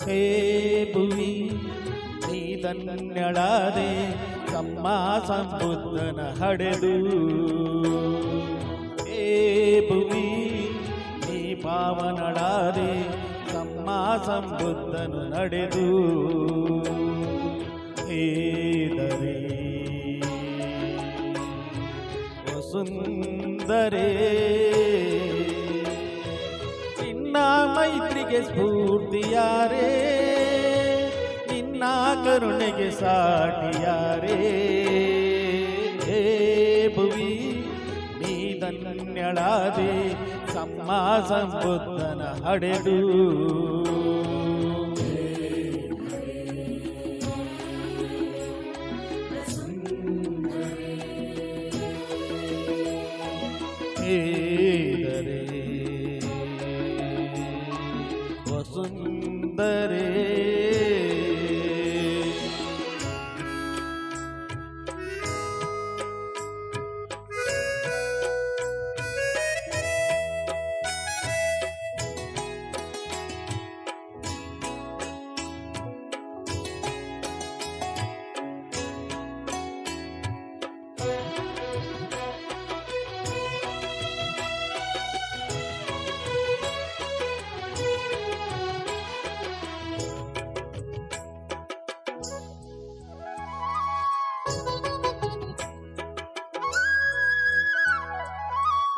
ಹೇ ಭುವಿ ನೀ ಧನ್ಯಳಾದೆ ತಮ್ಮ ಸಂಬುದ್ಧನ ಹಡೆದು. ಹೇ ಭುವಿ ನೀ ಪಾವನಳಾದೆ ತಮ್ಮ ಸಂಬುದ್ಧನು ನಡೆದು. ಹೇದರೆ ಸುಂದರೇ ನಿನ್ನ ಮೈತ್ರಿಗೆ ಸ್ಫೂರ್ತಿಯಾರೇ, ನಿನ್ನ ಕರುಣೆಗೆ ಸಾಟಿಯಾರೇ. ಹೇ ಭುವಿ ನೀ ಧನ್ಯಳಾದೆ ತಮ್ಮ ಸಂಬುದ್ಧನ ಹಡೆದು. ಹೇದರೆ ವಸುಂದರೇ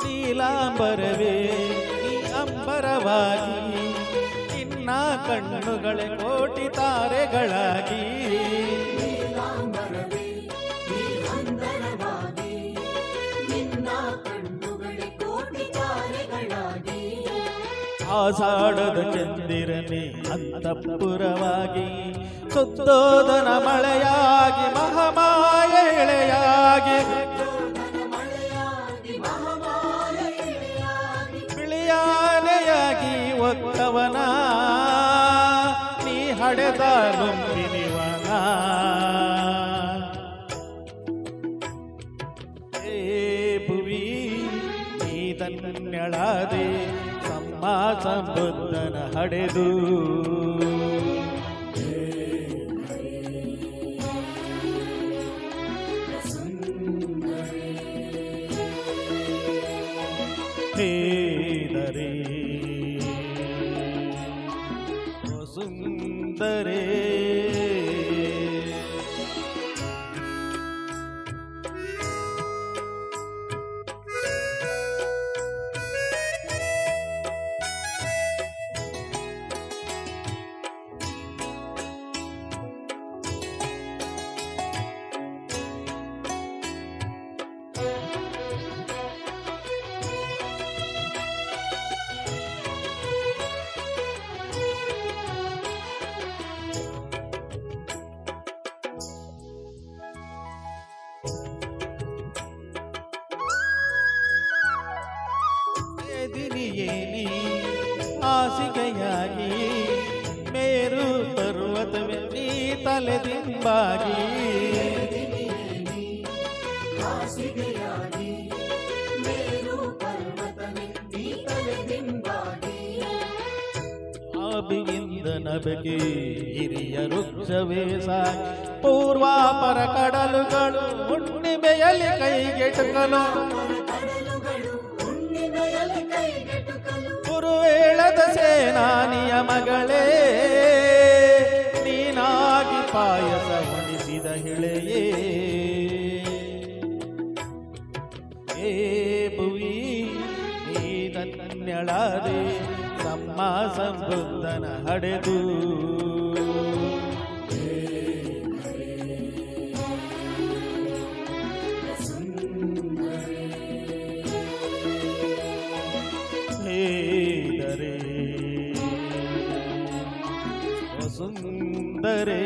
ನೀಲಾಂಬರವೇ ನೀ ಅಂಬರವಾಗಿ, ನಿನ್ನ ಕಣ್ಣುಗಳೇ ಕೋಟಿ ತಾರೆಗಳಾಗಿ. ನೀಲಾಂಬರವೇ ನೀ ಅಂಬರವಾಗಿ, ನಿನ್ನ ಕಣ್ಣುಗಳೇ ಕೋಟಿ ತಾರೆಗಳಾಗಿ. ಆಷಾಢದ ಚಂದಿರನೇ ಅಂತಃಪುರವಾಗಿ, ಸುತ್ತೋದನ ಮಳೆಯಾಗಿ ಮಹಾಮಾಯ ಎಳೆಯಾಗಿ. ಬಿಳಿಯಾನೆಯಾಗಿ ಒತ್ತವನ ನೀ ಹಡೆದ ಲುಂಬಿನಿವನ. ಹೇ ಭುವಿ ನೀ ಧನ್ಯಳಾದೆ ತಮ್ಮ ಸಂಬುದ್ಧನ ಹಡೆದು. ಹೇದರೆ ಸುಂದರೇ ದಿನಿಯೇನಿ ಹಾಸಿಗೆಯಾಗಿ, ಮೇರು ಪರ್ವತವೇ ನೀ ತಲೆದಿಂಬಾಗಿ. ಹಾಸಿಗೆಯಾಗಿ ಮೇರು ಪರ್ವತವೇ ನೀ ತಲೆದಿಂಬಾಗಿ. ಆಬಿಯಿಂದ ನಬಗೆ ಹಿರಿಯ ವೃಕ್ಷವೇ ಸಾಗಿ, ಪೂರ್ವಾಪರ ಕಡಲುಗಳು ಹುಣ್ಣಿಮೆಯಲ್ಲಿ ಕೈಗೆಟುಕಲು. ಗುರುವೇಳದ ಸೇನಾನಿಯ ಮಗಳೇ ನೀನಾಗಿ ಪಾಯಸ ಉಣಿಸಿದ ಹಿಳೆಯೇ. ಹೇ ಭುವಿ ನೀ ಧನ್ಯಳಾದೆ ತಮ್ಮ ಸಂಬುದ್ಧನ ಹಡೆದು. ಹೇದರೆ ಸುಂದರೇ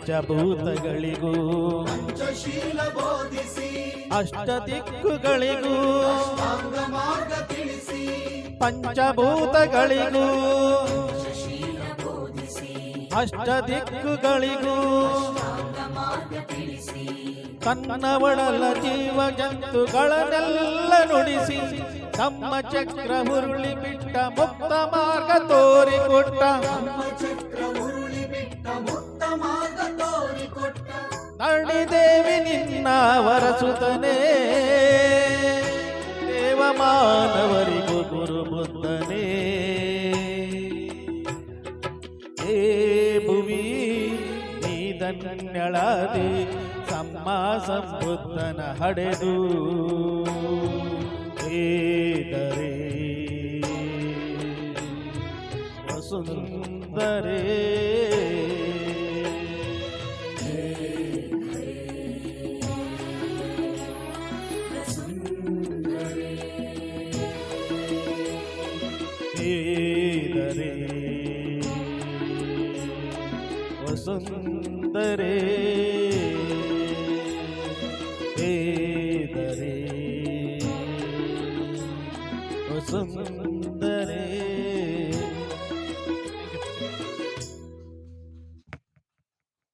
ಪಂಚಭೂತಗಳಿಗೂ ಪಂಚಶೀಲ ಬೋಧಿಸಿ ಅಷ್ಟದಿಕ್ಕುಗಳಿಗೂ ಅಂಗ ಮಾರ್ಗ ತಿಳಿಸಿ ಪಂಚಭೂತಗಳಿಗೂ ಪಂಚಶೀಲ ಬೋಧಿಸಿ ಅಷ್ಟದಿಕ್ಕುಗಳಿಗೂ ಅಂಗ ಮಾರ್ಗ ತಿಳಿಸಿ ತನ್ನ ಒಡಲ ಜೀವ ಜಂತುಗಳನ್ನೆಲ್ಲ ನುಡಿಸಿ ತಮ್ಮ ಚಕ್ರ ಹುರುಳಿ ಬಿಟ್ಟ ಮುಕ್ತ ಮಾರ್ಗ ತೋರಿಕೊಟ್ಟ ನಮ್ಮ ಚಕ್ರ ಉರುಳಿ ಬಿಟ್ಟ ಮುಕ್ತ ಮಾರ್ಗ ತೋರಿಕೊಟ್ಟ ನರಣಿದೇವಿ ನಿನ್ನ ವರಸುತನೇ ದೇವ ಮಾನವರಿಗೂ ಗುರು ಬುದ್ಧನೇ ಏ ಭುವಿ ನೀ ಧನ್ಯಳಾದೆ ಸಮ್ಮ ಸಂಬುದ್ಧನ ಹಡೆದು ಏದರೆ ವಸುಂಧರೆ ಏದರೆ ವಸುಂಧರೆ ಏದರೆ ವಸುಂಧರೆ